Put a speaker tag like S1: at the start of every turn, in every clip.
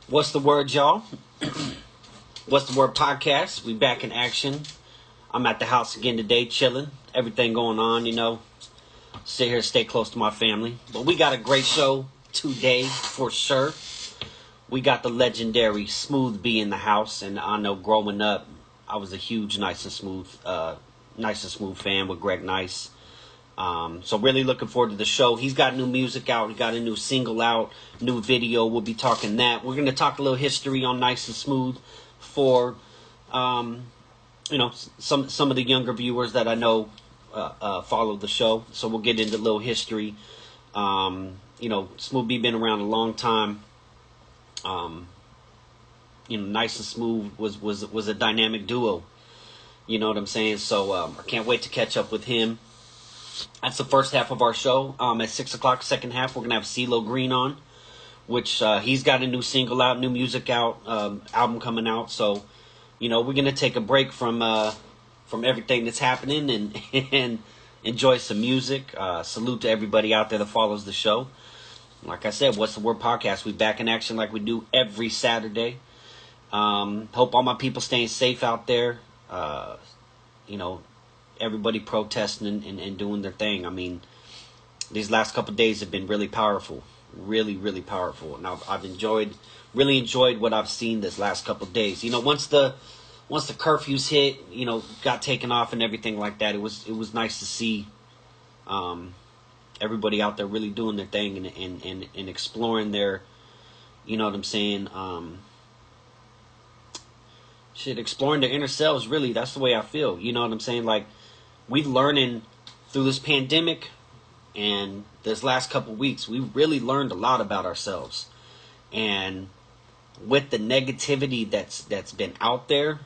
S1: What's the word, y'all? What's the word podcast? We back in action. I'm at the house again today, chilling. Everything going on, Sit here, stay close to my family. But we got a great show today for sure. We got the legendary Smooth B in the house, and I know growing up, I was a huge Nice and Smooth fan with Greg Nice. So really looking forward to the show. He's got new music out. He got a new single out, new video. We'll be talking that. We're going to talk a little history on Nice and Smooth for, some of the younger viewers that I know follow the show. So we'll get into a little history. Smooth B been around a long time. Nice and Smooth was a dynamic duo. You know what I'm saying? So I can't wait to catch up with him. That's the first half of our show. At 6 o'clock, second half, we're going to have CeeLo Green on, which he's got a new single out, new music out, album coming out. So, we're going to take a break from everything that's happening and enjoy some music. Salute to everybody out there that follows the show. Like I said, What's the Word podcast? We back in action like we do every Saturday. Hope all my people staying safe out there. Everybody protesting and doing their thing. I mean, these last couple of days have been really powerful. Really, really powerful. And I've really enjoyed what I've seen this last couple of days. Once the curfews hit, got taken off and everything like that, it was nice to see everybody out there really doing their thing and exploring their, exploring their inner selves. Really, that's the way I feel. You know what I'm saying? Like, we learning through this pandemic and this last couple of weeks, we really learned a lot about ourselves. And with the negativity that's been out there,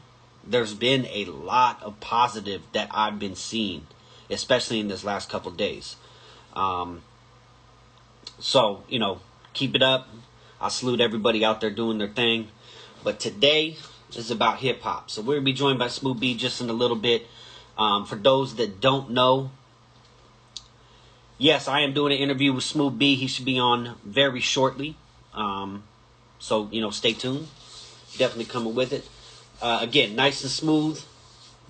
S1: there's been a lot of positive that I've been seeing, especially in this last couple of days. So, keep it up. I salute everybody out there doing their thing. But today is about hip-hop. So we're going to be joined by Smooth B just in a little bit. For those that don't know, yes, I am doing an interview with Smooth B. He should be on very shortly. So, stay tuned. Definitely coming with it. Again, Nice and Smooth.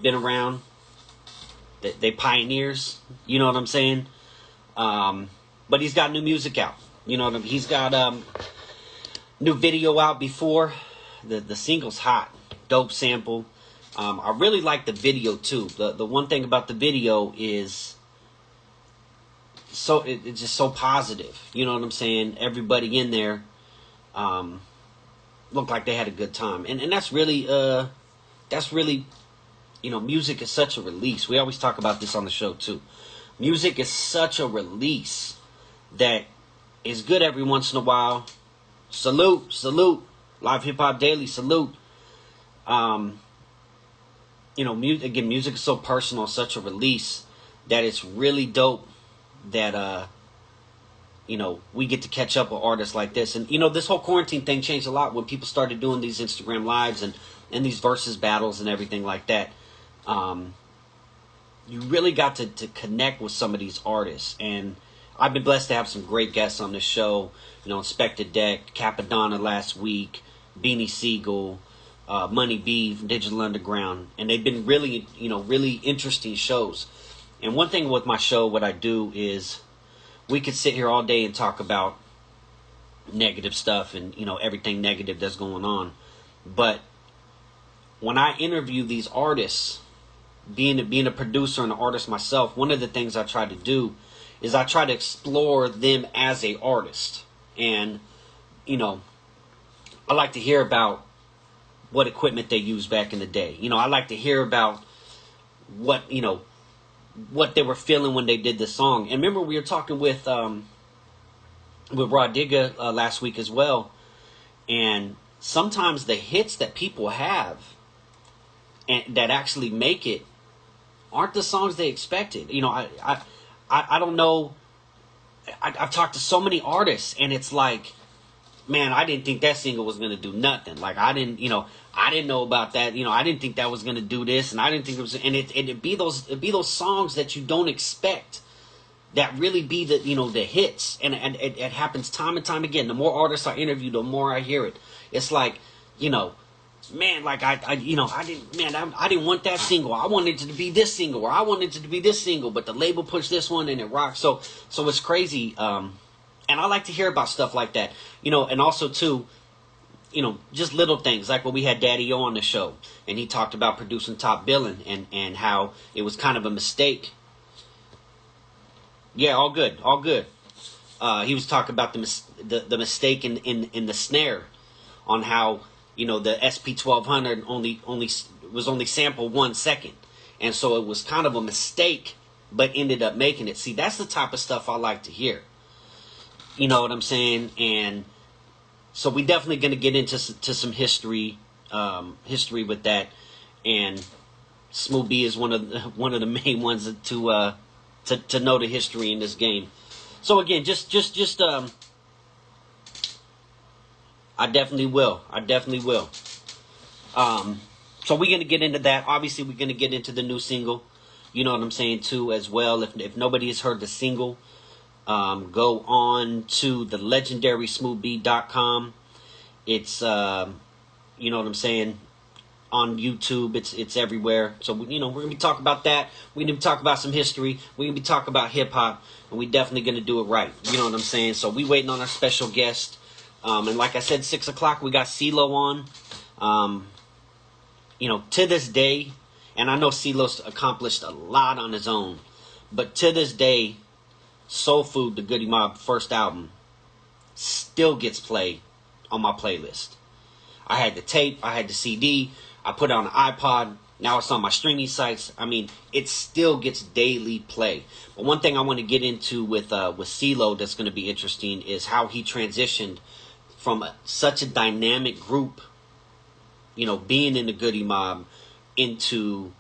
S1: Been around. They pioneers. You know what I'm saying? But he's got new music out. He's got new video out before. The single's hot. Dope sample. I really like the video too. The one thing about the video is it's just so positive. You know what I'm saying? Everybody in there looked like they had a good time. And that's really music is such a release. We always talk about this on the show too. Music is such a release that is good every once in a while. Salute. Live Hip Hop Daily, salute. Music is so personal, such a release that it's really dope that, we get to catch up with artists like this. And, this whole quarantine thing changed a lot when people started doing these Instagram lives and these versus battles and everything like that. You really got to connect with some of these artists. And I've been blessed to have some great guests on this show. Inspector Deck, Capadonna last week, Beanie Siegel, Money B from Digital Underground, and they've been really interesting shows. And one thing with my show, what I do is we could sit here all day and talk about negative stuff and everything negative that's going on. But when I interview these artists, being a producer and an artist myself, one of the things I try to do is I try to explore them as a artist. And I like to hear about what equipment they used back in the day. I like to hear about what they were feeling when they did the song. And remember, we were talking with Rod Digga last week as well. And sometimes the hits that people have and that actually make it aren't the songs they expected. I don't know. I've talked to so many artists, and it's like, man, I didn't think that single was going to do nothing. Like, I didn't know about that. I didn't think that was going to do this, and I didn't think it was, and it'd be those songs that you don't expect that really be the, you know, the hits. And it happens time and time again. The more artists I interview, the more I hear it. It's like, you know, man, like you know, I didn't want that single. I wanted it to be this single, or I wanted it to be this single, but the label pushed this one and it rocks. So it's crazy. And I like to hear about stuff like that, you know, and also too, you know, just little things like when we had Daddy O on the show, and he talked about producing Top Billin' and how it was kind of a mistake. Yeah, all good, all good. He was talking about the mistake in the snare, on how, you know, the SP 1200 only sampled 1 second, and so it was kind of a mistake, but ended up making it. See, that's the type of stuff I like to hear. You know what I'm saying? And so we definitely going to get into some history with that, and Smooth B is one of the main ones to know the history in this game. So again, just I definitely will. So we're gonna get into that. Obviously, we're gonna get into the new single. You know what I'm saying too, as well. If nobody has heard the single, go on to the legendarysmoothb.com. It's you know what I'm saying, on YouTube. It's everywhere. So you know, we're gonna be talking about that. We're gonna be talking about some history. We're gonna be talking about hip hop, and we definitely gonna do it right. You know what I'm saying? So we waiting on our special guest. And like I said, 6 o'clock we got CeeLo on. You know, to this day, and I know CeeLo's accomplished a lot on his own, but to this day, Soul Food, the Goody Mob first album, still gets played on my playlist. I had the tape, I had the CD, I put it on the iPod, now it's on my streaming sites. I mean, it still gets daily play. But one thing I want to get into with CeeLo that's going to be interesting is how he transitioned from such a dynamic group, you know, being in the Goody Mob, into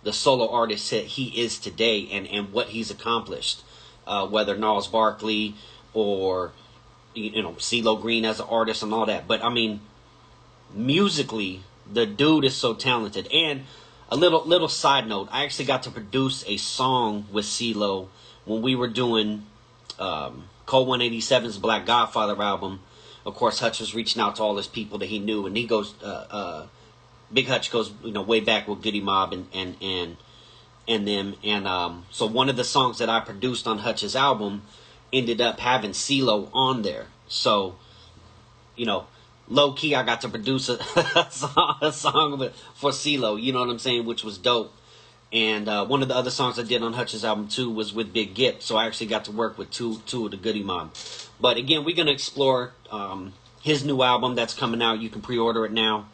S1: the solo artist that he is today, and what he's accomplished. Whether Gnarls Barkley or, you know, CeeLo Green as an artist and all that. But I mean, musically, the dude is so talented. And a little side note, I actually got to produce a song with CeeLo when we were doing Cole 187's Black Godfather album. Of course, Whutz was reaching out to all his people that he knew, and he goes, Big Whutz goes, you know, way back with Goody Mob and them, and so one of the songs that I produced on Whutz's album ended up having CeeLo on there. So, you know, low key, I got to produce a song for CeeLo. You know what I'm saying, which was dope. And one of the other songs I did on Whutz's album too was with Big Gip, so I actually got to work with two of the Goody Mob. But again, we're gonna explore his new album that's coming out. You can pre-order it now.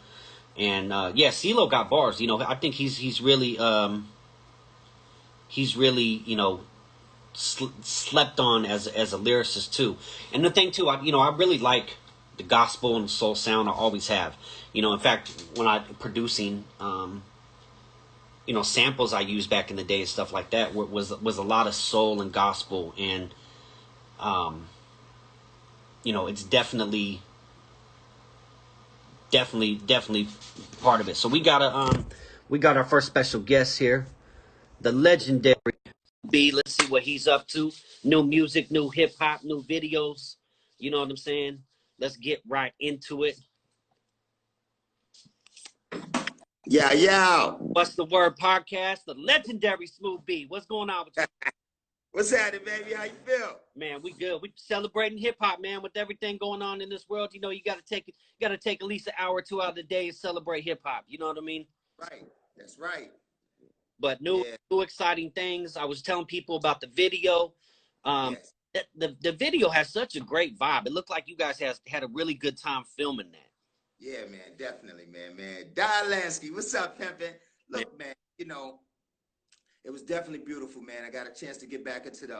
S1: And yeah, CeeLo got bars. You know, I think he's really you know, slept on as a lyricist too. And the thing too, I really like the gospel and soul sound. I always have. You know, in fact, when I'm producing, you know, samples I used back in the day and stuff like that was a lot of soul and gospel, and you know, it's definitely part of it. So we got our first special guest here, the legendary B. Let's see what he's up to. New music, new hip hop, new videos. You know what I'm saying? Let's get right into it.
S2: Yeah, yeah.
S1: What's the Word podcast? The legendary Smooth B. What's going on with you?
S2: What's happening, baby? How you feel?
S1: Man, we good. We celebrating hip hop, man. With everything going on in this world, you know, you gotta take at least an hour or two out of the day and celebrate hip hop. You know what I mean?
S2: Right. That's right.
S1: But new exciting things. I was telling people about the video.
S2: Yes.
S1: The video has such a great vibe. It looked like you guys had a really good time filming that.
S2: Yeah, man. Definitely, man. Diar Lansky, what's up, pimpin'? Look, man. You know, it was definitely beautiful, man. I got a chance to get back into the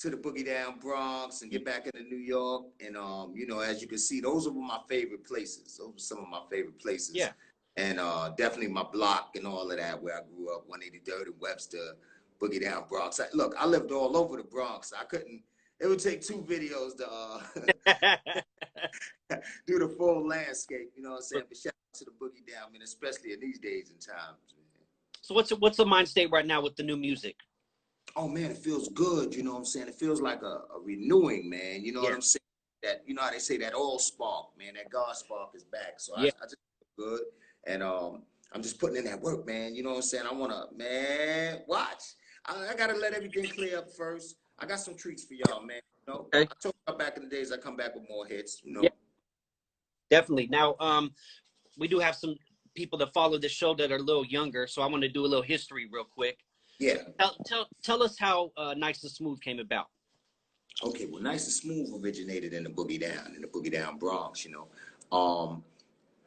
S2: Boogie Down Bronx and get back into New York, and you know, as you can see, those are my favorite places. Those were some of my favorite places.
S1: Yeah.
S2: And definitely my block and all of that, where I grew up, 183rd and Webster, Boogie Down Bronx. Look, I lived all over the Bronx. It would take 2 videos to do the full landscape, you know what I'm saying? But shout out to the Boogie Down, man, especially in these days and times, man.
S1: So what's the mind state right now with the new music?
S2: oh man, it feels good. You know what I'm saying? It feels like a renewing, man. You know what
S1: Yeah.
S2: I'm saying? That, you know how they say that old spark, man, that God spark is back. So I
S1: Yeah.
S2: just feel good. And I'm just putting in that work, man. You know what I'm saying? I wanna, man, watch. I gotta let everything clear up first. I got some treats for y'all, man. You know,
S1: Okay.
S2: I told you back in the days I come back with more hits, you
S1: Yeah,
S2: know.
S1: definitely. Now, we do have some people that follow the show that are a little younger, so I want to do a little history real quick. So
S2: Yeah.
S1: tell us how Nice and Smooth came about.
S2: Okay, well, Nice and Smooth originated in the Boogie Down Bronx, you know.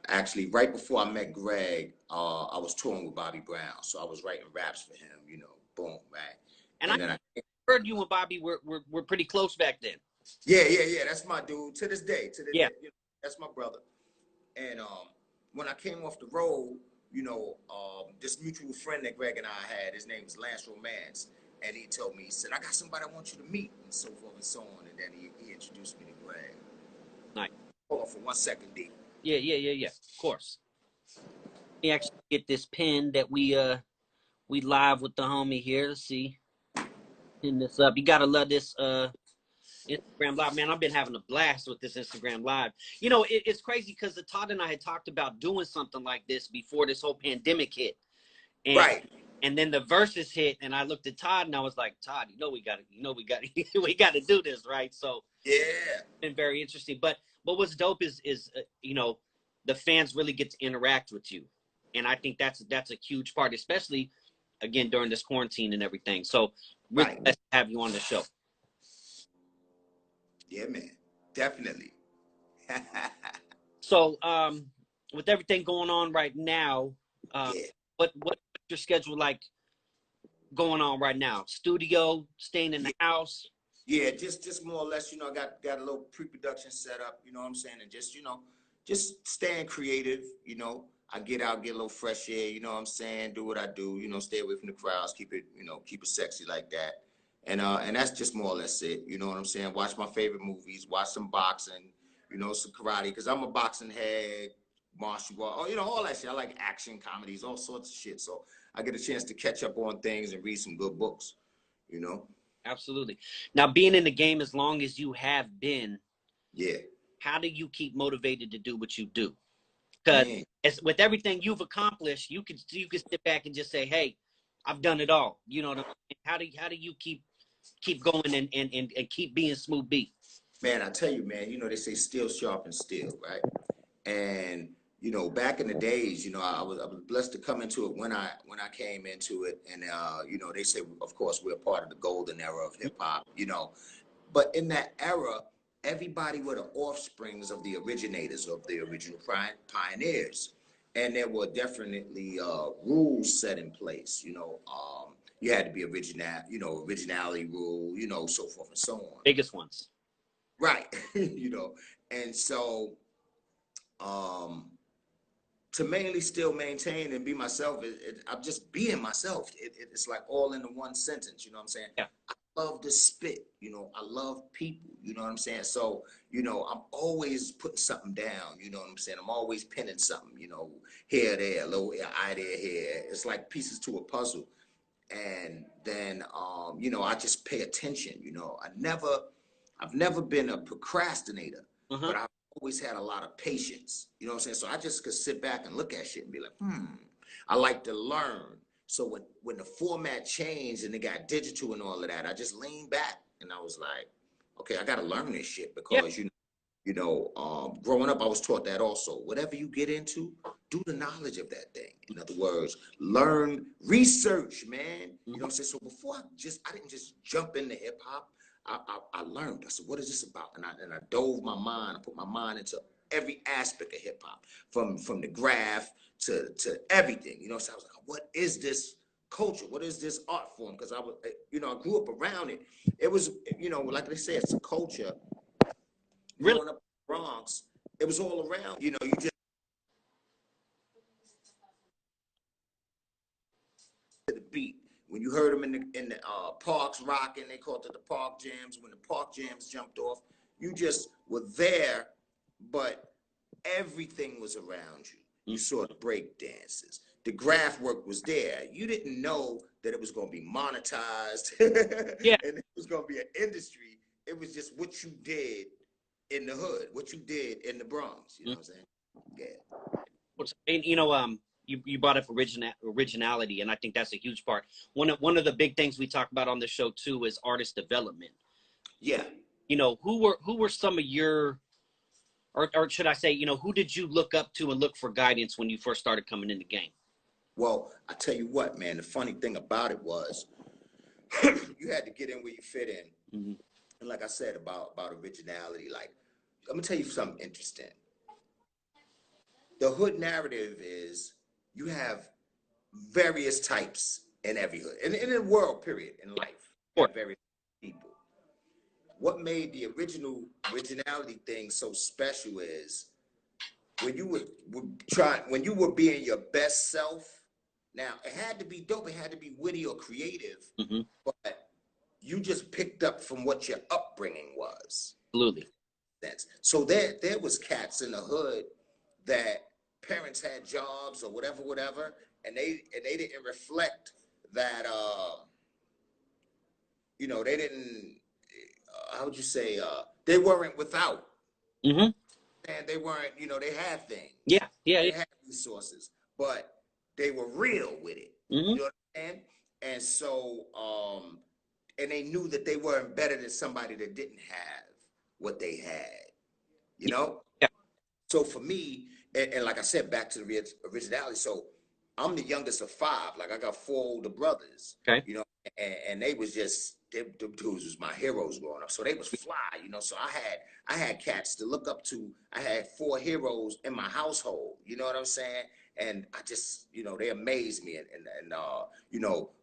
S2: Actually, right before I met Greg, I was touring with Bobby Brown, so I was writing raps for him, you know, boom, right.
S1: And I
S2: And then
S1: heard you and Bobby were pretty close back then.
S2: yeah, that's my dude to this day,
S1: Yeah.
S2: you know, that's my brother. And when I came off the road, you know, this mutual friend that Greg and I had, his name was Lance Romance, and he told me, he said, I got somebody I want you to meet, and so forth and so on. And then he introduced me to Greg.
S1: Nice.
S2: Hold on for 1 second, D.
S1: Yeah. Of course. We actually get this pin that we live with the homie here. Let's see. Pin this up. You gotta love this Instagram live, man. I've been having a blast with this Instagram live. You know, it's crazy because Todd and I had talked about doing something like this before this whole pandemic hit, and
S2: Right.
S1: and then the verses hit, and I looked at Todd and I was like, Todd, we got to, we got to do this, right? So
S2: Yeah.
S1: it's been very interesting. But what's dope is the fans really get to interact with you, and I think that's a huge part, especially again during this quarantine and everything. So really
S2: Right.
S1: blessed to have you on the show.
S2: Yeah, man. Definitely.
S1: So, with everything going on right now,
S2: Yeah.
S1: what's your schedule like going on right now? Studio, staying in the house.
S2: Yeah, just more or less, you know, I got a little pre-production set up, you know what I'm saying? And just, you know, just staying creative, you know. I get out, get a little fresh air, you know what I'm saying? Do what I do, you know, stay away from the crowds, keep it, you know, keep it sexy like that. And that's just more or less it, you know what I'm saying? Watch my favorite movies, watch some boxing, you know, some karate, because I'm a boxing head, martial art, oh, you know, all that shit. I like action comedies, all sorts of shit. So I get a chance to catch up on things and read some good books, you know?
S1: Absolutely. Now, being in the game as long as you have been,
S2: Yeah.
S1: how do you keep motivated to do what you do? Because
S2: Man,
S1: as with everything you've accomplished, you could sit back and just say, "Hey, I've done it all." You know what I'm saying? How do you keep going and keep being Smooth B?
S2: man, I tell you, man, you know, they say steel sharpens steel, right? And you know, back in the days, you know, I was blessed to come into it when I came into it, and you know, they say, of course, we're part of the golden era of hip hop, you know, but in that era, everybody were the offsprings of the originators of the original pioneers, and there were definitely rules set in place, you know. You had to be originality rule, you know, so forth and so on.
S1: Biggest ones.
S2: Right. You know, and so um to mainly still maintain and be myself, I'm just being myself. It's like all in the one sentence, you know what I'm saying?
S1: Yeah.
S2: I love to spit, you know, I love people, you know what I'm saying? So, you know, I'm always putting something down, you know what I'm saying? I'm always pinning something, you know, here, there, a little idea here. It's like pieces to a puzzle. And then you know, I just pay attention, you know. I've never been a procrastinator,
S1: Uh-huh.
S2: but I've always had a lot of patience, you know what I'm saying? So I just could sit back and look at shit and be like, I like to learn. So when the format changed and it got digital and all of that, I just leaned back and I was like, okay, I got to learn this shit
S1: Yeah.
S2: because growing up, I was taught that also. Whatever you get into, do the knowledge of that thing. In other words, learn, research, man. You know what I'm saying? So before I didn't just jump into hip hop. I learned. I said, what is this about? And I dove my mind. I put my mind into every aspect of hip hop, from the graph to everything. You know, so I was like, what is this culture? What is this art form? Because I grew up around it. It was, you know, like they say, it's a culture.
S1: Really?
S2: Growing up in the Bronx, it was all around. You know, you just to the beat. When you heard them in the parks rocking, they called it the park jams. When the park jams jumped off, you just were there, but everything was around you. You saw the break dances. The graph work was there. You didn't know that it was going to be monetized
S1: Yeah.
S2: and it was going to be an industry. It was just what you did in the hood, what you did in the Bronx. You know what I'm saying? Yeah.
S1: And you brought up originality, and I think that's a huge part. One of the big things we talk about on the show too is artist development.
S2: Yeah.
S1: Who were some of your, or should I say, who did you look up to and look for guidance when you first started coming in the game?
S2: Well, I tell you what, man, the funny thing about it was you had to get in where you fit in.
S1: Mm-hmm.
S2: And like I said about originality, like, I'm gonna tell you something interesting. The hood narrative is you have various types in every hood, in the world, period, in life. You have various people. What made the originality thing so special is when you when you were being your best self. Now, it had to be dope, it had to be witty or creative,
S1: Mm-hmm.
S2: but you just picked up from what your upbringing was.
S1: Absolutely.
S2: So there was cats in the hood that parents had jobs or whatever, and they didn't reflect that. They didn't. How would you say? They weren't without.
S1: Mm-hmm.
S2: And they weren't. They had things.
S1: Yeah.
S2: They had resources, but they were real with it.
S1: Mm-hmm.
S2: You know what I'm saying? And so, and they knew that they weren't better than somebody that didn't have what they had.
S1: Yeah.
S2: So for me, and like I said, back to the originality. So I'm the youngest of five. Like I got four older brothers.
S1: Okay.
S2: And they was just them dudes was my heroes growing up. So they was fly. So I had cats to look up to. I had four heroes in my household. You know what I'm saying? And I just, they amazed me. And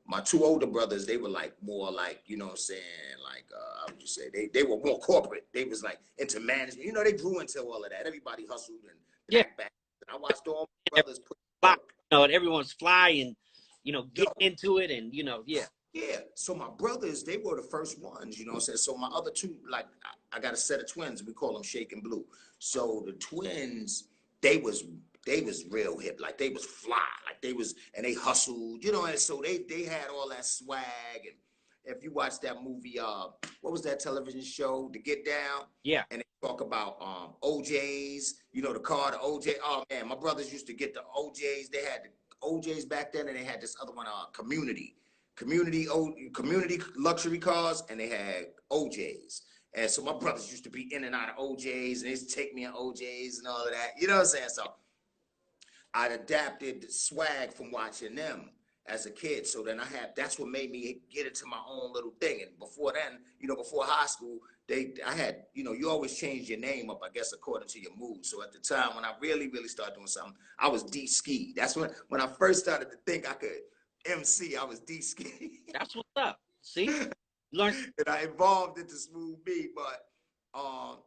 S2: my two older brothers, they were like more like, what I'm saying, like, how would you say, they were more corporate. They was like into management. They grew into all of that. Everybody hustled and back. And I watched all my brothers put work.
S1: Everyone's fly and, get into it and, yeah.
S2: Yeah. So my brothers, they were the first ones, what I'm saying? So my other two, like, I got a set of twins. We call them Shake and Blue. So the twins, they was real hip, like they was fly, like they was, and they hustled, and so they had all that swag. And if you watch that movie, what was that television show, The Get Down?
S1: Yeah.
S2: And they talk about OJs, the car, the OJ. Oh man, my brothers used to get the OJs. They had the OJs back then, and they had this other one, community luxury cars, and they had OJs. And so my brothers used to be in and out of OJs, and they used to take me on OJs and all of that. You know what I'm saying? So I adapted swag from watching them as a kid. So then that's what made me get into my own little thing. And before then, before high school, I had, you always change your name up, I guess, according to your mood. So at the time when I really, really started doing something, I was D-Ski. That's when I first started to think I could MC, I was D-Ski.
S1: That's what's up. See? Learn.
S2: And I evolved into Smooth B, but all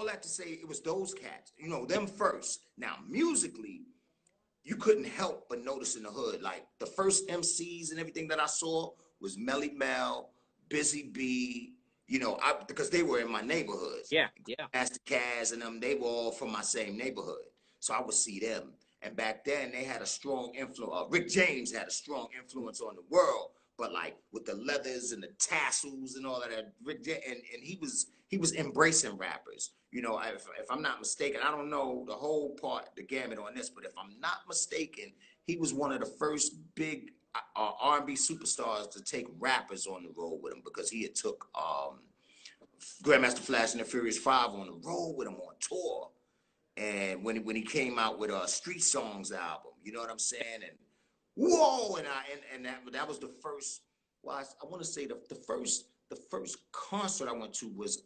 S2: that to say, it was those cats, them first. Now, musically, you couldn't help but notice in the hood, like the first MCs and everything that I saw was Melly Mel, Busy B, because they were in my neighborhoods.
S1: Yeah.
S2: Master Kaz and them, they were all from my same neighborhood. So I would see them. And back then they had a strong influence. Rick James had a strong influence on the world, but like with the leathers and the tassels and all of that, Rick James, and he was embracing rappers. If I'm not mistaken, I don't know the whole part, the gamut on this, but if I'm not mistaken, he was one of the first big R&B superstars to take rappers on the road with him, because he had took Grandmaster Flash and the Furious 5 on the road with him on tour. And when he came out with a Street Songs album, you know what I'm saying? And whoa, and that was the first. Well, I want to say the first concert I went to was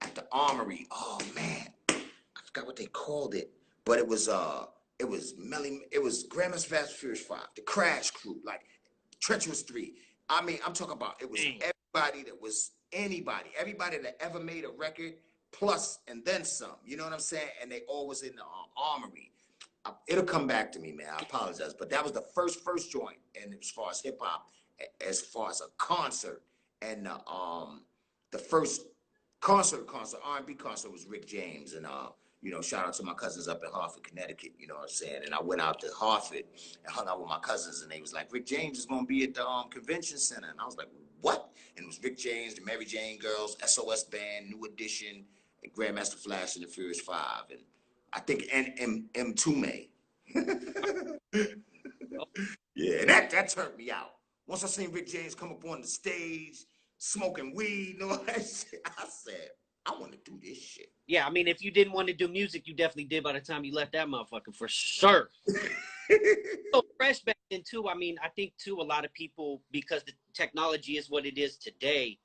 S2: at the Armory. Oh man, I forgot what they called it, but it was Grandmaster Flash Furious 5, the Crash Crew, like Treacherous 3. I mean, I'm talking about, it was everybody that ever made a record, plus and then some, you know what I'm saying? And they all was in the Armory. It'll come back to me, man. I apologize, but that was the first joint, and as far as hip hop, as far as a concert, and the first concert R&B concert was Rick James, and You know, shout out to my cousins up in Hartford, Connecticut, you know what I'm saying? And I went out to Hartford and hung out with my cousins, and they was like, Rick James is going to be at the convention center. And I was like, what? And it was Rick James, the Mary Jane Girls, SOS Band, New Edition, and Grandmaster Flash and the Furious Five. And I think M. Tume. Yeah, and that turned me out. Once I seen Rick James come up on the stage, smoking weed and all that shit, I said, I want to do this shit.
S1: Yeah, I mean, if you didn't want to do music, you definitely did by the time you left that motherfucker, for sure. So fresh back then, too. I mean, I think, too, a lot of people, because the technology is what it is today.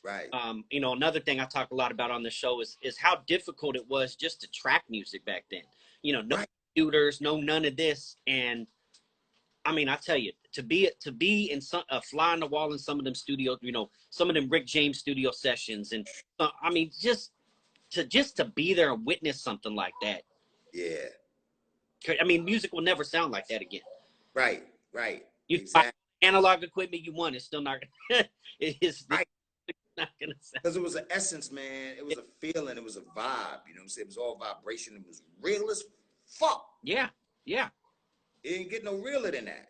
S2: Right.
S1: You know, another thing I talk a lot about on the show is how difficult it was just to track music back then. You know, no computers, none of this. And, I mean, I tell you, to be in some fly on the wall in some of them studios, you know, some of them Rick James studio sessions, and I mean, just to be there and witness something like that.
S2: Yeah.
S1: I mean, music will never sound like that again.
S2: Right.
S1: You
S2: exactly.
S1: Analog equipment you want, it's still not gonna it's
S2: right.
S1: not gonna sound.
S2: Because it was an essence, man. It was a feeling. It was a vibe. You know what I'm saying? It was all vibration. It was real as fuck.
S1: Yeah.
S2: It didn't get no realer than that.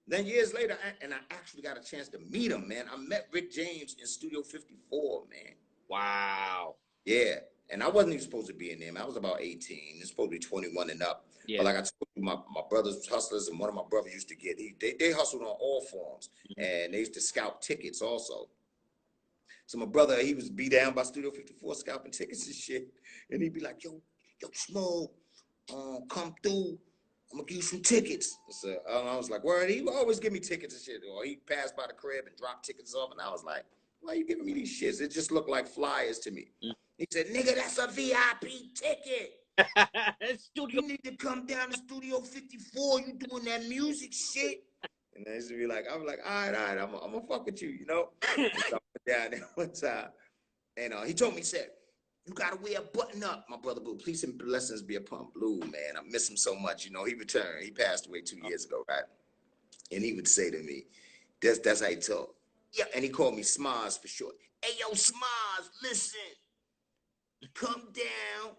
S2: Then years later, I actually got a chance to meet him, man. I met Rick James in Studio 54, man.
S1: Wow.
S2: Yeah. And I wasn't even supposed to be in there, man. I was about 18. It's supposed to be 21 and up. Yeah. But like I told you, my brothers was hustlers, and one of my brothers used to get, they hustled on all forms. Mm-hmm. And they used to scout tickets also. So my brother, he was be down by Studio 54 scalping tickets and shit. And he'd be like, yo, Smo, come through. I'm gonna give you some tickets. So I was like, word, he would always give me tickets and shit. Or he'd pass by the crib and drop tickets off. And I was like, why are you giving me these shits? It just looked like flyers to me. Mm. He said, nigga, that's a VIP ticket. You need to come down to Studio 54. You doing that music shit. And they used to be like, I'm like, all right, I'm gonna fuck with you, you know? So I went down there one time. And he told me, he said, you gotta wear a button up, my brother Blue. Please and blessings be upon Blue, man. I miss him so much. You know, he returned. He passed away 2 years ago, right? And he would say to me, that's how he talk. Yeah, and he called me Smoz for short. Hey, yo, Smoz, listen. Come down.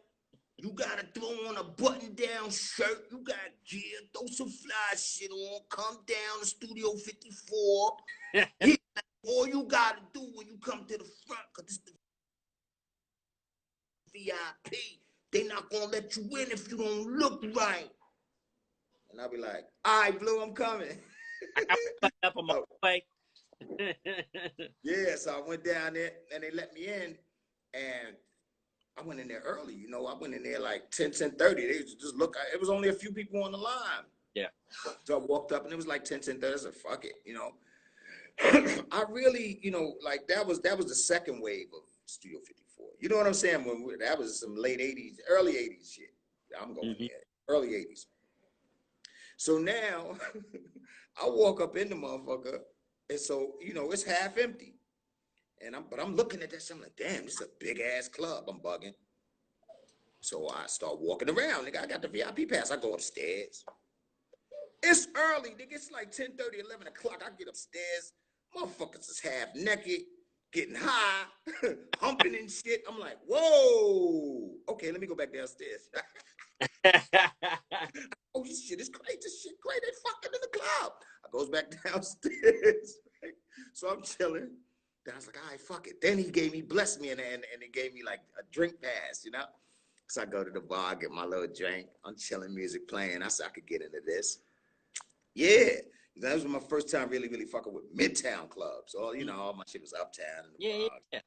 S2: You gotta throw on a button-down shirt. You got gear. Throw some fly shit on. Come down to Studio 54. All you gotta do when you come to the front, because this the VIP, they not gonna let you in if you don't look right. And I'll be like, all right, Blue, I'm coming.
S1: I got up on my way.
S2: Yeah, so I went down there and they let me in, and I went in there early. You know, I went in there like 10:30. They just look, it was only a few people on the line.
S1: Yeah.
S2: So I walked up and it was like 10:30. I said, fuck it, you know. I really, you know, like that was the second wave of Studio 54. You know what I'm saying? That was some late 80s, early 80s shit. I'm going there, early 80s. So now I walk up in the motherfucker, and so, you know, it's half empty. But I'm looking at that shit, I'm like, damn, this is a big ass club. I'm bugging. So I start walking around. Nigga, I got the VIP pass. I go upstairs. It's early, nigga. It's like 10:30, 11 o'clock. I get upstairs. Motherfuckers is half naked, getting high, humping and shit. I'm like, whoa. Okay, let me go back downstairs. Oh, this shit is great. This shit great. They fucking in the club. I goes back downstairs. Right? So I'm chilling. Then I was like, all right, fuck it. Then he blessed me and he gave me like a drink pass, you know? So I go to the bar, get my little drink. I'm chilling, music playing. I said I could get into this. Yeah. That was my first time really fucking with Midtown clubs. All, you know, all my shit was uptown. And
S1: yeah.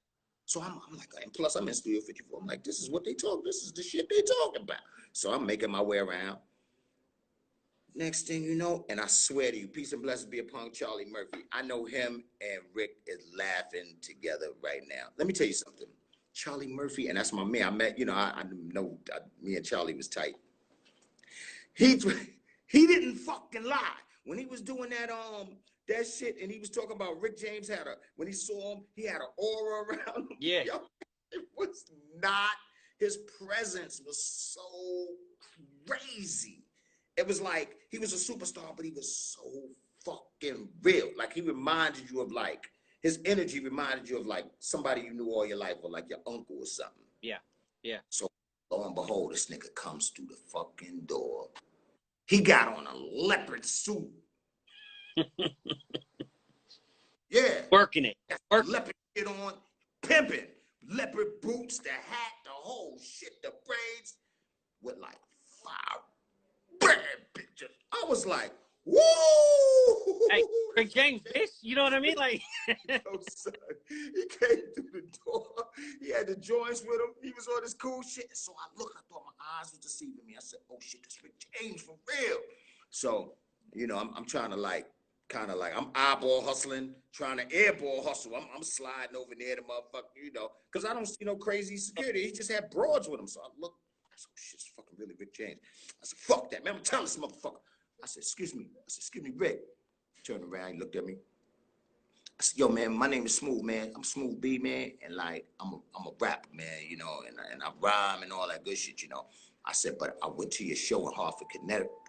S2: So I'm like, and plus I'm in Studio 54. I'm like, this is what they talk. This is the shit they talking about. So I'm making my way around. Next thing you know, and I swear to you, peace and blessings be upon Charlie Murphy. I know him and Rick is laughing together right now. Let me tell you something. Charlie Murphy, and that's my man. I met, you know, I know me and Charlie was tight. He didn't fucking lie. When he was doing that shit, and he was talking about Rick James when he saw him, he had an aura around him.
S1: Yeah.
S2: Yo, it was not, his presence was so crazy. It was like he was a superstar, but he was so fucking real. Like he reminded you of like, his energy reminded you of like somebody you knew all your life or like your uncle or something.
S1: Yeah.
S2: So Lo and behold, this nigga comes through the fucking door. He got on a leopard suit. Yeah.
S1: Working it.
S2: Leopard shit on, pimping. Leopard boots, the hat, the whole shit, the braids, with like 5 bad bitches. I was like, woo!
S1: Hey, Rick James, bitch. You know what I mean? Like,
S2: Oh, son. He came through the door. He had the joints with him. He was on this cool shit. So I looked, I thought my eyes was deceiving me. I said, oh shit, this Rick James for real. So, you know, I'm trying to like, kind of like, I'm eyeball hustling, trying to airball hustle. I'm sliding over near the motherfucker, you know, because I don't see no crazy security. He just had broads with him. So I looked, I said, oh shit, it's fucking really Rick James. I said, fuck that, man. I'm telling this motherfucker. I said, excuse me. I said, excuse me, Rick. Turned around, he looked at me. I said, yo, man, my name is Smooth, man. I'm Smooth B, man. And like, I'm a rapper, man, you know, and I rhyme and all that good shit, you know. I said, but I went to your show in Hartford,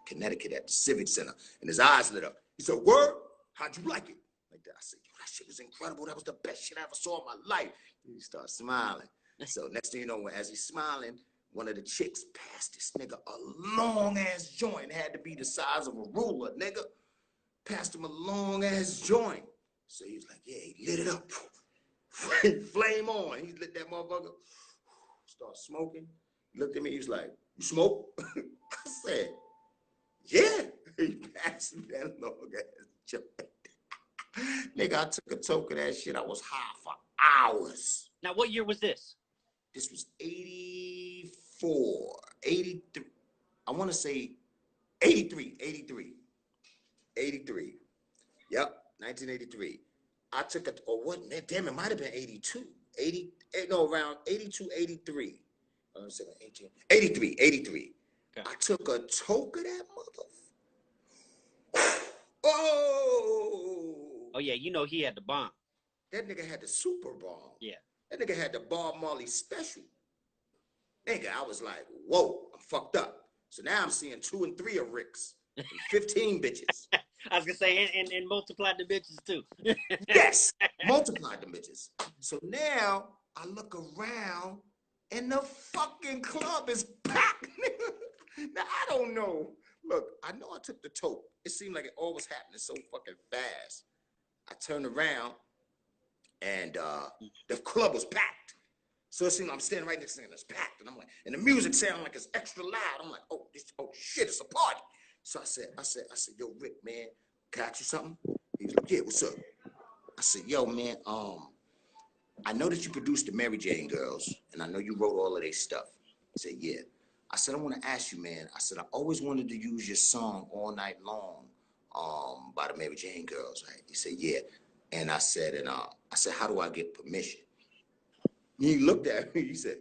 S2: Connecticut at the Civic Center. And his eyes lit up. He said, word? How'd you like it? Like that. I said, yo, that shit was incredible. That was the best shit I ever saw in my life. And he started smiling. So next thing you know, as he's smiling, one of the chicks passed this nigga a long-ass joint. It had to be the size of a ruler, nigga. Passed him a long-ass joint. So he was like, yeah, he lit it up. Flame on. He lit that motherfucker. Start smoking. He looked at me. He was like, you smoke? I said, yeah. He passed me that long-ass joint. Nigga, I took a toke of that shit. I was high for hours.
S1: now what year was this?
S2: This was 84, 83. I want to say 83. Yep, 1983. I took it, or what? Damn, it might have been 82. 80, no, around 82, 83. I'm saying 83. Okay. I took a toke of that motherfucker.
S1: Oh, yeah, you know he had the bomb.
S2: That nigga had the super bomb.
S1: Yeah.
S2: That nigga had the Bob Marley special. Nigga, I was like, whoa, I'm fucked up. So now I'm seeing 2 and 3 of Ricks. And 15 bitches.
S1: I was gonna say, and multiply the bitches too.
S2: Yes, multiply the bitches. So now I look around and the fucking club is packed. Now I don't know. Look, I know I took the toke. It seemed like it all was happening so fucking fast. I turned around and the club was packed. So it seemed like I'm standing right next to it and it's packed. And I'm like, and the music sounded like it's extra loud. I'm like, oh shit, it's a party. So I said, yo, Rick, man, can I ask you something? He was like, yeah, what's up? I said, yo, man, I know that you produced the Mary Jane Girls, and I know you wrote all of their stuff. He said, yeah. I said, I want to ask you, man. I said, I always wanted to use your song All Night Long by the Mary Jane Girls, right? He said, yeah. And I said, how do I get permission? He looked at me, he said,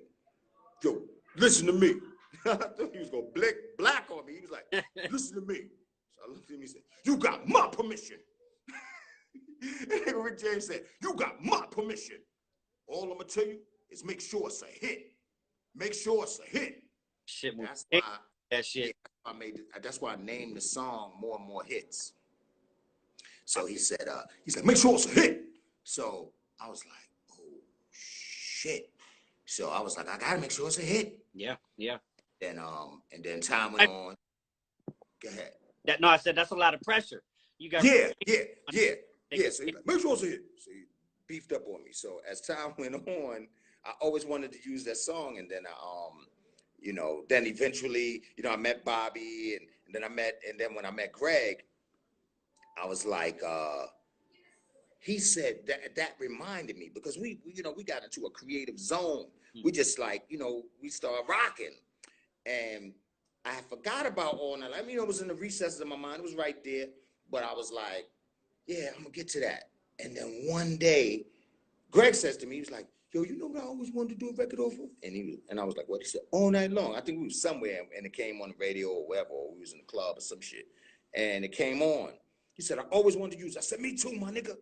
S2: yo, listen to me. I thought he was going to black on me. He was like, listen to me. So I looked at him and said, you got my permission. And Rick James said, you got my permission. All I'm going to tell you is make sure it's a hit. Make sure it's a hit.
S1: Shit,
S2: that's why
S1: that shit.
S2: Yeah, that's why I named the song More and More Hits. So he said, make sure it's a hit. So I was like, oh, shit. So I was like, I got to make sure it's a hit.
S1: Yeah.
S2: And then time went on. Go ahead.
S1: I said that's a lot of pressure. You got
S2: Yeah. So he's like, make sure it's a hit. So he beefed up on me. So as time went on, I always wanted to use that song, and then then eventually, I met Bobby, and then when I met Greg, I was like, he said that reminded me, because we got into a creative zone. We just like, we started rocking. And I forgot about All Night. I mean, it was in the recesses of my mind. It was right there. But I was like, yeah, I'm going to get to that. And then one day, Greg says to me, he was like, yo, you know what I always wanted to do a record over? And I was like, what? He said, All Night Long. I think we was somewhere, and it came on the radio or wherever, or we was in the club or some shit. And it came on. He said, I always wanted to use it. I said, me too, my nigga.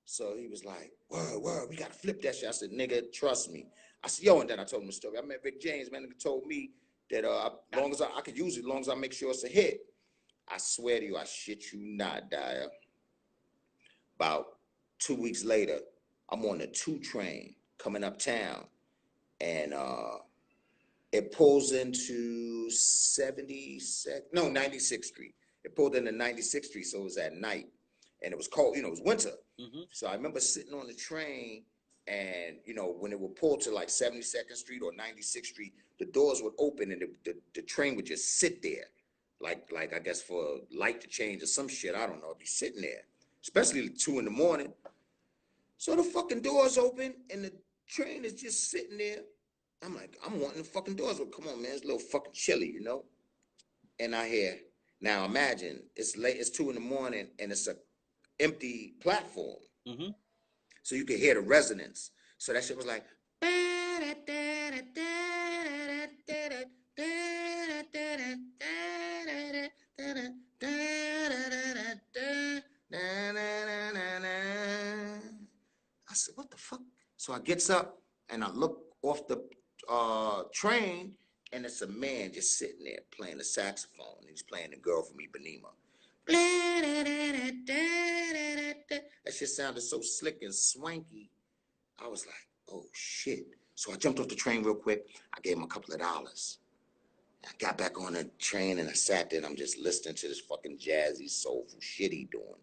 S2: So he was like, word, we got to flip that shit. I said, nigga, trust me. I said, yo, and then I told him the story. I met Rick James, man, nigga told me that as long as I could use it, as long as I make sure it's a hit. I swear to you, I shit you not, Diar. About 2 weeks later, I'm on the 2 train coming uptown, and it pulls into 96th Street. It pulled into 96th Street, so it was at night. And it was cold, it was winter. So I remember sitting on the train and, when it would pull to like 72nd Street or 96th Street, the doors would open and the train would just sit there. Like I guess for light to change or some shit, I don't know, it'd be sitting there, especially at 2 a.m. So the fucking doors open and the train is just sitting there. I'm like, I'm wanting the fucking doors. Well, come on, man, it's a little fucking chilly, And I hear, now imagine, it's late, it's 2 a.m. and it's a empty platform. So you can hear the resonance. So that shit was like, I said, what the fuck? So I gets up and I look off the train, and it's a man just sitting there playing the saxophone. He's playing The Girl from Ipanema. That shit sounded so slick and swanky. I was like, oh shit. So I jumped off the train real quick. I gave him a couple of dollars. I got back on the train and I sat there and I'm just listening to this fucking jazzy, soulful shit he doing.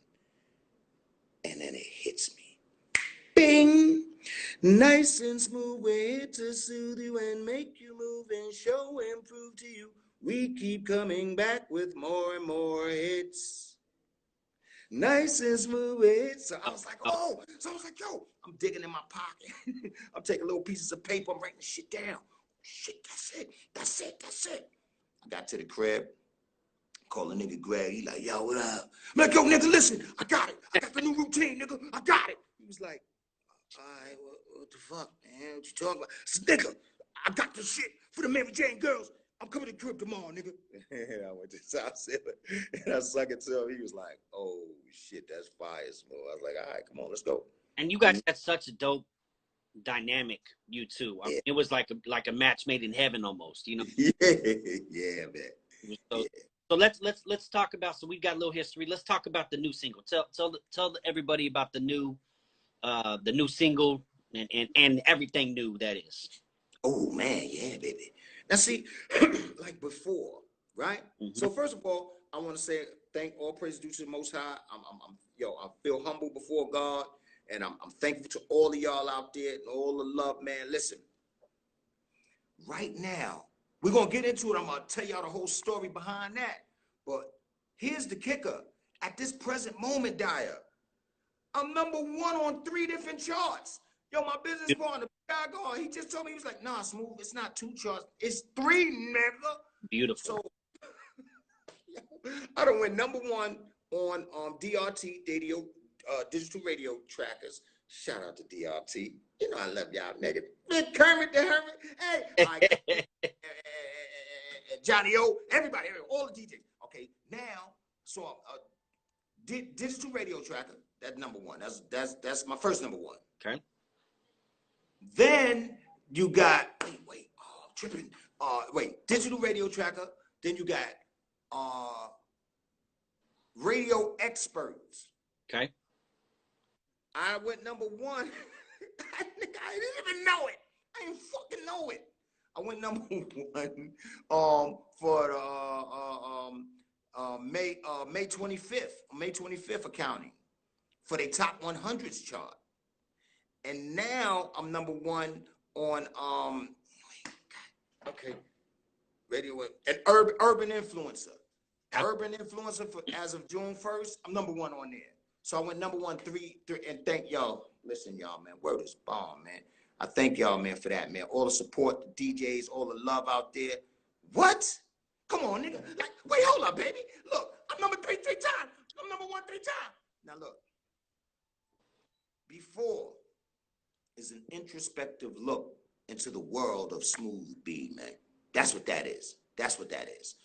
S2: And then it hits me. Bing! Nice and smooth way to soothe you and make you move and show and prove to you. We keep coming back with more and more hits. Nice and smooth hits. So I was like, oh. So I was like, yo, I'm digging in my pocket. I'm taking little pieces of paper. I'm writing the shit down. Shit, that's it. I got to the crib. Call a nigga Greg. He like, yo, what up? I'm like, yo, nigga, listen. I got it. I got the new routine, nigga. I got it. He was like, all right, what the fuck, man? What you talking about? I said, nigga, I got the shit for the Mary Jane girls. I'm coming to the crib tomorrow, nigga. And I went to South City and I sucked it to him. He was like, oh, shit, that's fire smooth. I was like, all right, come on, let's go.
S1: And you guys had such a dope dynamic, you two. I mean, it was like a match made in heaven almost,
S2: Yeah, man.
S1: So let's talk about, so we've got a little history. Let's talk about the new single. Tell everybody about the new single and everything new that is.
S2: Oh man, yeah, baby. Now see, like before, right? So first of all, I want to say thank all praise due to the Most High. I feel humble before God, and I'm thankful to all of y'all out there and all the love, man. Listen, right now we're gonna get into it. I'm gonna tell y'all the whole story behind that. But here's the kicker: at this present moment, Diar, I'm #1 on 3 different charts. Yo, my business partner, guy going, he just told me, he was like, nah, Smooth, it's not 2 charts, it's 3, nigga.
S1: Beautiful.
S2: So I done went #1 on DRT, digital radio trackers. Shout out to DRT. You know I love y'all, nigga. Kermit the Hermit. Hey, Johnny O, everybody, all the DJs. Okay, now, so digital radio tracker, that's #1. That's my first #1.
S1: Okay.
S2: Then you got digital radio tracker. Then you got radio experts.
S1: Okay.
S2: I went #1. I didn't even know it. I didn't fucking know it. I went #1 for May 25th accounting for their top 100s chart. And now I'm #1 on radio and urban influencer. Urban influencer for as of June 1st, I'm #1 on there. So I went #1 3 and thank y'all. Listen, y'all, man, word is bomb, man. I thank y'all, man, for that, man. All the support, the DJs, all the love out there. What? Come on, nigga. Like, wait, hold up, baby. Look, I'm #3 3 times. I'm #1 3 times. Now look. Before is an introspective look into the world of Smooth B, man. That's what that is. That's what that is.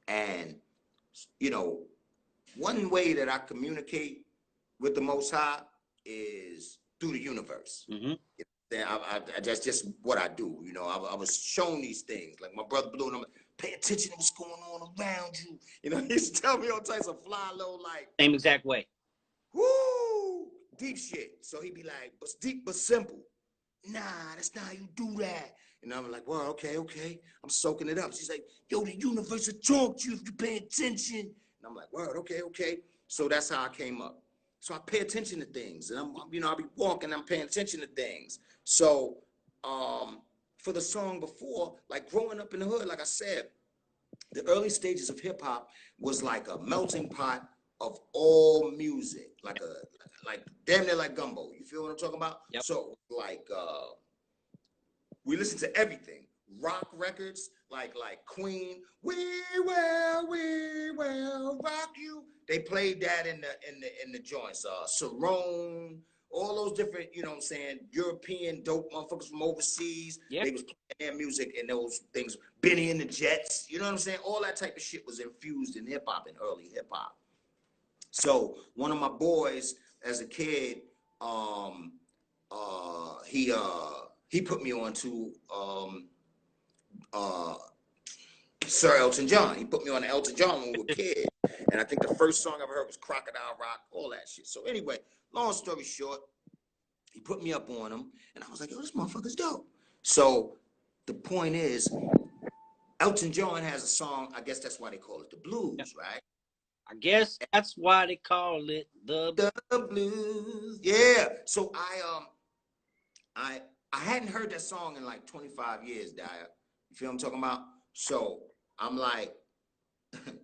S2: And, one way that I communicate with the Most High is through the universe. That's just what I do. I was shown these things. Like my brother Blue, and I'm like, pay attention to what's going on around you. He used to tell me all types of fly low, like.
S1: Same exact way.
S2: Woo! Deep shit. So he'd be like, but deep but simple. Nah, that's not how you do that. And I'm like, well, okay, okay. I'm soaking it up. She's like, yo, the universe will talk to you if you pay attention. And I'm like, well, okay, okay. So that's how I came up. So I pay attention to things. And I'll be walking, I'm paying attention to things. So for the song before, like growing up in the hood, like I said, the early stages of hip hop was like a melting pot of all music, like damn near like gumbo. You feel what I'm talking about?
S1: Yep.
S2: So like we listened to everything. Rock records like Queen, we will rock you. They played that in the joints. Cerrone, all those different, you know what I'm saying, European dope motherfuckers from overseas.
S1: Yep.
S2: They was playing their music and those things. Benny and the Jets, you know what I'm saying? All that type of shit was infused in hip hop, in early hip hop. So one of my boys as a kid, he put me on to Sir Elton John. He put me on to Elton John when we were a kid. And I think the first song I ever heard was Crocodile Rock, all that shit. So anyway, long story short, he put me up on him, and I was like, yo, this motherfucker's dope. So the point is, Elton John has a song, I guess that's why they call it the blues, right?
S1: I guess that's why they call it the
S2: blues. Yeah. So I hadn't heard that song in like 25 years, Diar. You feel what I'm talking about? So I'm like,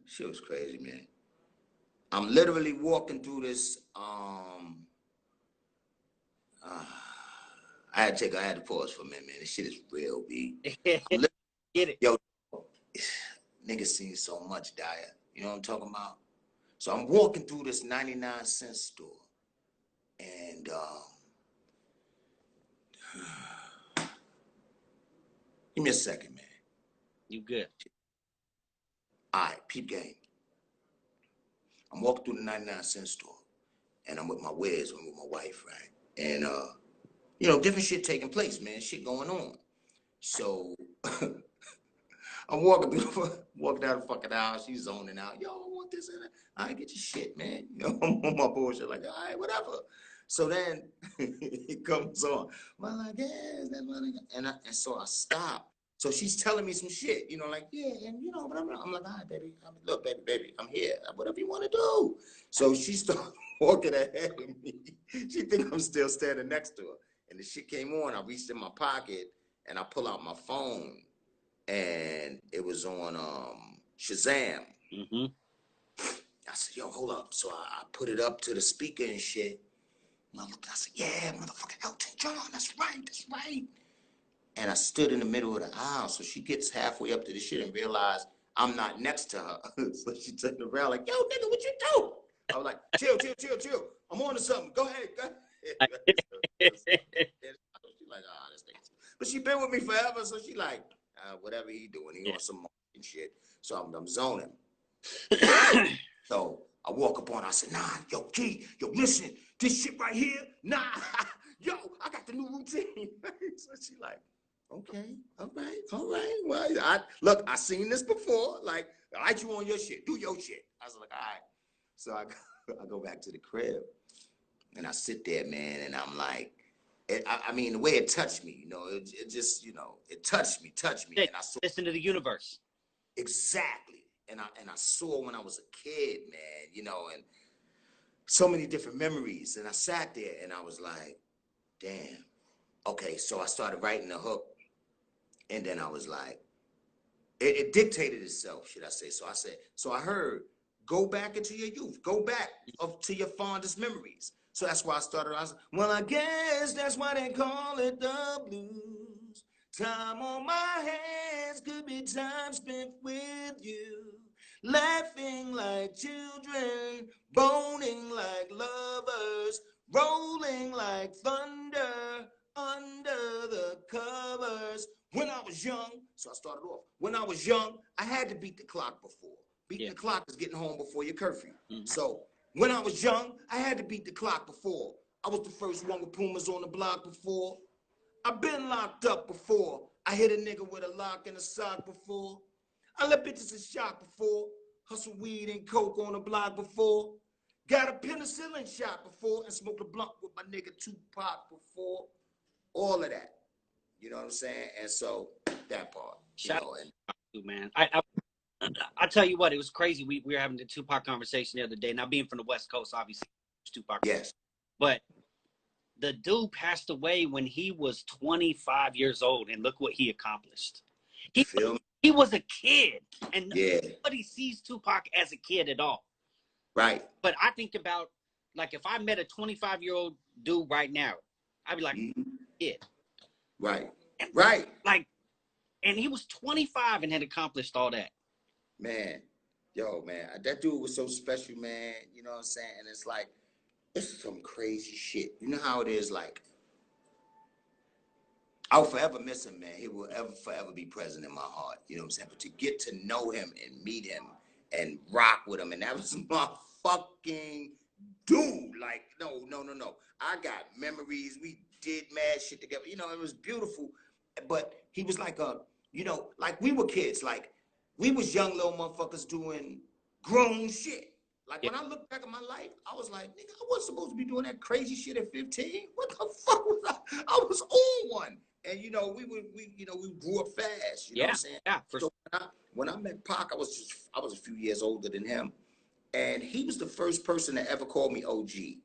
S2: shit was crazy, man. I'm literally walking through this. I had to pause for a minute, man. This shit is real, B.
S1: Get it.
S2: Yo, niggas seen so much, Diar. You know what I'm talking about? So I'm walking through this 99-cent store, and give me a second, man.
S1: You good?
S2: All right, peep game. I'm walking through the 99-cent store, and I'm with my Wiz, I'm with my wife, right? And you know, different shit taking place, man. Shit going on. So I'm walking down the fucking aisle. She's zoning out. Yo, I want this and that. I get your shit, man. You know, I'm on my bullshit. Like, all right, whatever. So then it comes on. Well, I guess that's what and so I stop. So she's telling me some shit, you know, like, yeah, and you know, but I'm like, all right, baby. Look, baby, I'm here. Whatever you want to do. So she started walking ahead of me. She think I'm still standing next to her. And the shit came on. I reached in my pocket and I pull out my phone. And it was on Shazam.
S1: Mm-hmm.
S2: I said, yo, hold up. So I put it up to the speaker and shit. And I looked, I said, yeah, motherfucking Elton John, that's right. And I stood in the middle of the aisle. So she gets halfway up to the shit and realized I'm not next to her. So she turned around like, yo, nigga, what you do? I was like, chill. I'm on to something. Go ahead. She's like, this thing. But she been with me forever, so she like, whatever he doing, he on some shit. So I'm zoning. So I walk up on her, I said, nah, yo, G, yo, listen, this shit right here, nah, yo, I got the new routine. So she like, okay, all right. Well, look, I seen this before. Like, all right, you on your shit, do your shit. I was like, all right. So I go back to the crib and I sit there, man, and I'm like, I mean, the way it touched me, you know, it just, you know, it touched me. And I saw,
S1: listen to the universe.
S2: Exactly. And I saw when I was a kid, man, you know, and so many different memories. And I sat there and I was like, damn. Okay, so I started writing the hook. And then I was like, it dictated itself, should I say. So I said, so I heard, go back into your youth. Go back to your fondest memories. So that's why I started. I was like, well, I guess that's why they call it the blues. Time on my hands could be time spent with you. Laughing like children, boning like lovers, rolling like thunder under the covers. When I was young, so I started off. When I was young, I had to beat the clock before. Beating the clock is getting home before your curfew. Mm-hmm. So when I was young, I had to beat the clock before. I was the first one with Pumas on the block before. I've been locked up before. I hit a nigga with a lock and a sock before. I let bitches in shock before. Hustle weed and coke on the block before. Got a penicillin shot before and smoked a blunt with my nigga Tupac before. All of that. You know what I'm saying? And so that part, you
S1: Shout
S2: know, and
S1: out to you, man. I tell you what, it was crazy. We were having the Tupac conversation the other day. Now, being from the West Coast, obviously, Tupac.
S2: yes,
S1: But the dude passed away when he was 25 years old, and look what he accomplished.
S2: you
S1: He
S2: feel me?
S1: he was a kid, and
S2: Yeah,
S1: nobody sees Tupac as a kid at all.
S2: right.
S1: But I think about, like, if I met a 25-year-old dude right now, I'd be like,
S2: Mhm.
S1: kid.
S2: Right,
S1: And,
S2: right,
S1: like, and he was 25 and had accomplished all that.
S2: man. Yo, man, that dude was so special, man. You know what I'm saying? And it's like, it's some crazy shit. You know how it is, like, I'll forever miss him, man. He will ever forever be present in my heart. You know what I'm saying? But to get to know him and meet him and rock with him, and that was my fucking dude. Like, no. I got memories. We did mad shit together. You know, it was beautiful. But he was like you know, like we were kids. Like we was young little motherfuckers doing grown shit. Like
S1: Yeah.
S2: when I look back at my life, I was like, nigga, I wasn't supposed to be doing that crazy shit at 15. What the fuck was I? I was on one. And you know, we grew up fast, you know what I'm saying?
S1: Yeah, for
S2: So when I met Pac, I was a few years older than him. And he was the first person that ever called me OG.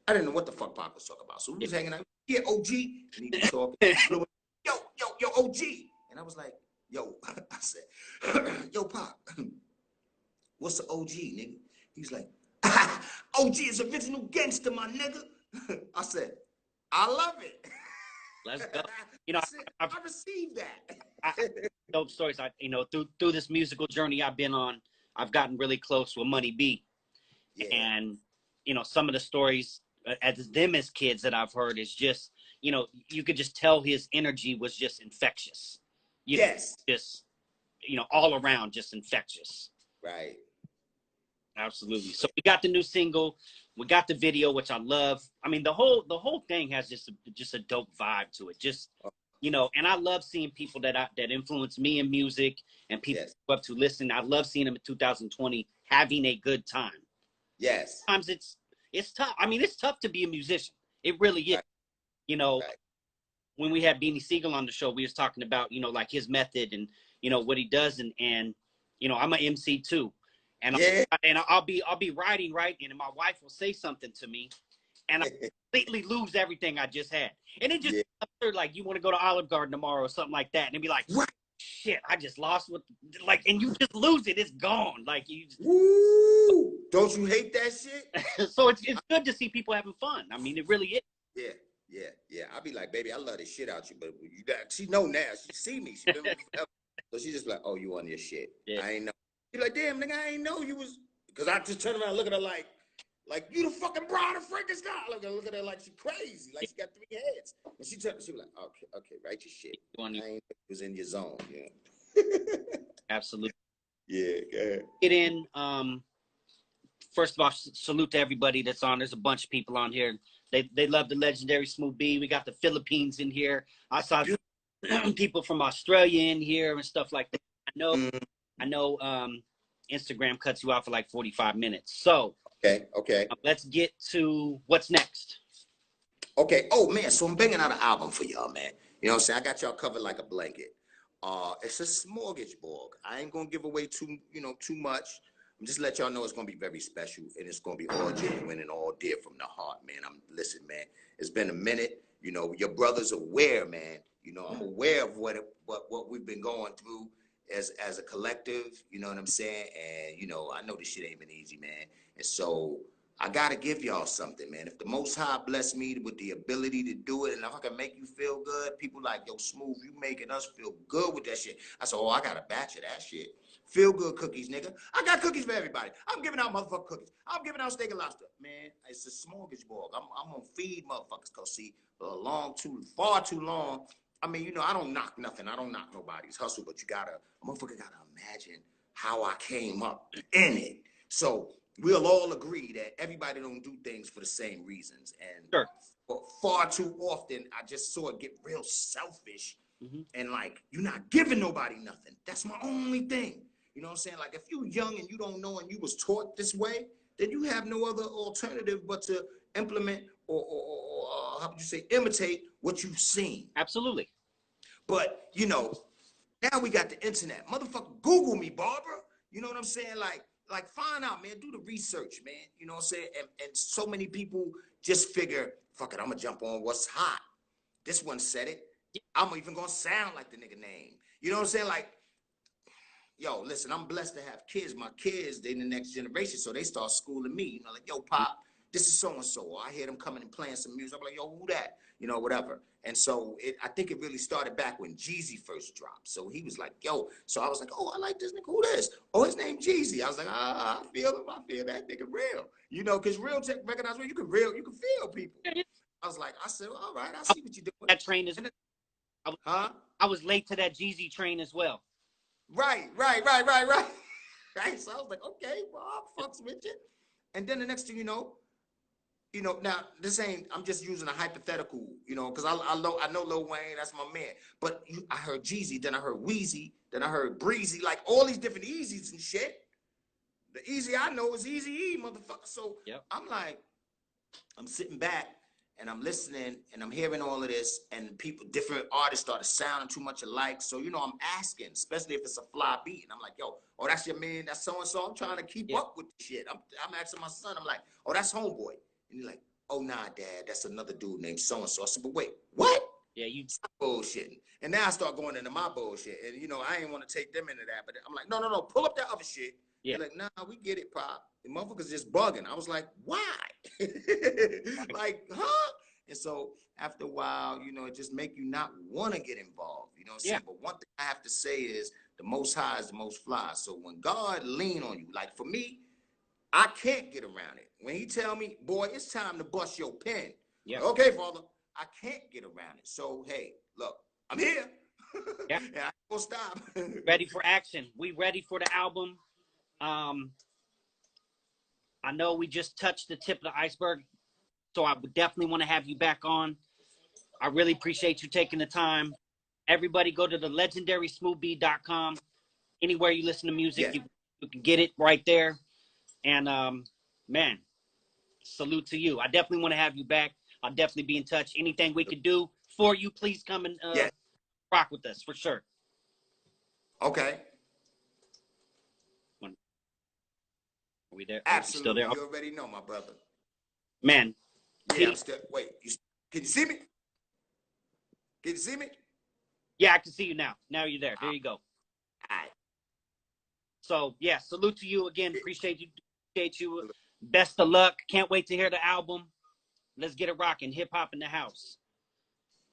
S2: I didn't know what the fuck Pac was talking about. So we was hanging out, yeah, OG, and he was talking, yo, OG. And I was like, yo, I said, yo, Pac, what's the OG, nigga? He's like, OG is original gangster, my nigga. I said, I love it.
S1: let's go. You know,
S2: I received that.
S1: dope stories. Through this musical journey I've been on, I've gotten really close with Money B.
S2: Yeah.
S1: And, some of the stories as kids that I've heard is just, you could just tell his energy was just infectious.
S2: Yes.
S1: Just, all around just infectious.
S2: Right.
S1: Absolutely. So we got the new single, we got the video, which I love. I mean, the whole thing has just a dope vibe to it. Just, and I love seeing people that influence me in music and people up to listen. I love seeing them in 2020 having a good time.
S2: Yes.
S1: Sometimes it's tough. I mean, it's tough to be a musician. It really is. Right. When we had Beanie Siegel on the show, we was talking about, like his method and, what he does. And I'm an MC too. And I'll be writing, right? And my wife will say something to me and I completely lose everything I just had. And it just like, you want to go to Olive Garden tomorrow or something like that. And it'd be like, shit, I just lost and you just lose it. It's gone. Like you just,
S2: woo! Don't you hate that shit?
S1: So it's good to see people having fun. I mean, it really is.
S2: Yeah. I'll be like, baby, I love this shit out you, but she know now. She see me. She been with me forever. So she's just like, oh, you on your shit. Yeah. I ain't know. She's like, damn, nigga, I ain't know you was, because I just turn around and look at her like you the fucking bride of Frankenstein. Look at her like she crazy, like she got 3 heads. And she was like, okay, write your shit. I ain't know you was in your zone, yeah.
S1: Absolutely.
S2: Yeah, go ahead.
S1: Get in. First of all, salute to everybody that's on. There's a bunch of people on here. They love the legendary Smooth B. We got the Philippines in here. I saw people from Australia in here and stuff like that. I know. Instagram cuts you out for like 45 minutes. So
S2: okay.
S1: Let's get to what's next.
S2: Okay. Oh man, so I'm banging out an album for y'all, man. You know what I'm saying? I got y'all covered like a blanket. It's a smorgasbord. I ain't gonna give away too much. I'm just let y'all know it's gonna be very special and it's gonna be all genuine and all dear from the heart, man. Listen, man. It's been a minute. Your brother's aware, man. I'm aware of what we've been going through as a collective. You know what I'm saying? And I know this shit ain't been easy, man. And so I gotta give y'all something, man. If the Most High bless me with the ability to do it, and if I can make you feel good, people like, yo, Smooth, you making us feel good with that shit. I said, I got a batch of that shit. Feel good cookies, nigga. I got cookies for everybody. I'm giving out motherfucking cookies. I'm giving out steak and lobster. Man, it's a smorgasbord. I'm gonna feed motherfuckers, cause see, far too long. I mean, I don't knock nothing. I don't knock nobody's hustle, but a motherfucker gotta imagine how I came up in it. So we'll all agree that everybody don't do things for the same reasons. And far too often, I just saw it get real selfish. And like, you're not giving nobody nothing. That's my only thing. You know what I'm saying? Like, if you young and you don't know and you was taught this way, then you have no other alternative but to implement how would you say, imitate what you've seen.
S1: Absolutely.
S2: But, you know, now we got the internet. Motherfucker, Google me, Barbara. You know what I'm saying? Like find out, man. Do the research, man. You know what I'm saying? And so many people just figure, fuck it, I'm gonna jump on what's hot. This one said it. I'm even gonna sound like the nigga name. You know what I'm saying? Like, yo, listen, I'm blessed to have kids. My kids, they the next generation, so they start schooling me. You know, like, yo, Pop, this is so-and-so. Or I hear them coming and playing some music. I'm like, yo, who that? You know, whatever. And so I think it really started back when Jeezy first dropped. So he was like, yo. So I was like, oh, I like this nigga. Who this? Oh, his name Jeezy. I was like, I feel him. I feel that nigga real. You know, because real tech recognize real. You can feel people. I was like, I said, well, all right, I see what you're doing.
S1: That train is, I was late to that Jeezy train as well.
S2: Right. Right. So I was like, okay, well, I'll fucks with you. And then the next thing you know, now this ain't, I'm just using a hypothetical, you know, because I know Lil Wayne, that's my man. But I heard Jeezy, then I heard Wheezy, then I heard Breezy, like all these different Easys and shit. The Easy I know is Easy E, motherfucker. So I'm like, I'm sitting back and I'm listening and I'm hearing all of this, and people, different artists started sounding too much alike. So, you know, I'm asking, especially if it's a fly beat, and I'm like, yo, oh, that's your man, that's so-and-so. I'm trying to keep up with the shit. I'm asking my son, I'm like, oh, that's homeboy. And he's like, oh, nah, Dad, that's another dude named so-and-so. I said, but wait, what?
S1: Yeah, you
S2: bullshitting. And now I start going into my bullshit. And, you know, I ain't want to take them into that. But I'm like, no, pull up that other shit. Yeah. They're like, nah, we get it, Pop. The motherfuckers just bugging. I was like, why? Like, huh? And so after a while, you know, it just make you not want to get involved. You know what I'm saying? But one thing I have to say is the Most High is the most fly. So when God lean on you, like for me, I can't get around it. When he tell me, boy, it's time to bust your pen. Yeah. Like, okay, Father, I can't get around it. So, hey, look, I'm here. Yeah. And I won't stop.
S1: Ready for action. We ready for the album. I know we just touched the tip of the iceberg, so I would definitely want to have you back on. I really appreciate you taking the time. Everybody go to the legendarysmoothbeat.com. Anywhere you listen to music, you can get it right there. And, man, salute to you. I definitely want to have you back. I'll definitely be in touch. Anything we could do for you, please come and rock with us, for sure.
S2: Okay.
S1: Are we there?
S2: Absolutely.
S1: Still there?
S2: You already know, my brother.
S1: Man.
S2: Yeah, I'm still. Wait, can you see me? Can you see me?
S1: Yeah, I can see you now. Now you're there. There you go.
S2: All right.
S1: So, yeah, salute to you again. Appreciate you. Best of luck. Can't wait to hear the album. Let's get it rocking. Hip hop in the house.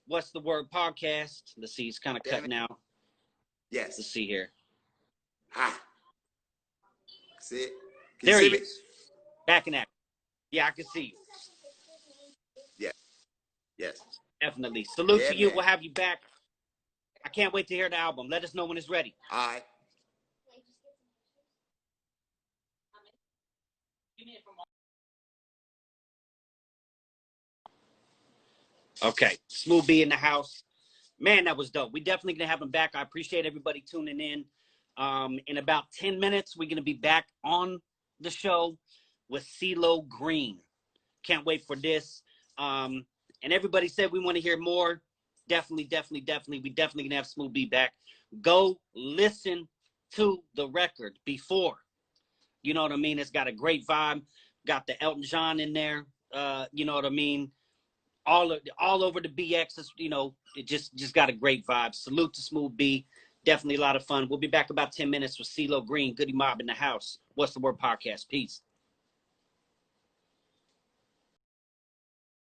S1: What's the Word podcast? Let's see. It's kind of cutting out.
S2: Yes.
S1: Let's see here.
S2: See it?
S1: There he is. Back in action. Yeah, I can see you.
S2: Yes.
S1: Definitely. Salute to you. Man. We'll have you back. I can't wait to hear the album. Let us know when it's ready.
S2: All right.
S1: Okay. Smooth B in the house. Man, that was dope. We definitely going to have him back. I appreciate everybody tuning in. In about 10 minutes, we're going to be back on the show with CeeLo Green. Can't wait for this. And everybody said we want to hear more. Definitely. We definitely going to have Smooth B back. Go listen to the record before. You know what I mean? It's got a great vibe. Got the Elton John in there. You know what I mean? All over the BX, you know, it just got a great vibe. Salute to Smooth B. Definitely a lot of fun. We'll be back about 10 minutes with CeeLo Green, Goody Mob in the house. What's the Word podcast? Peace.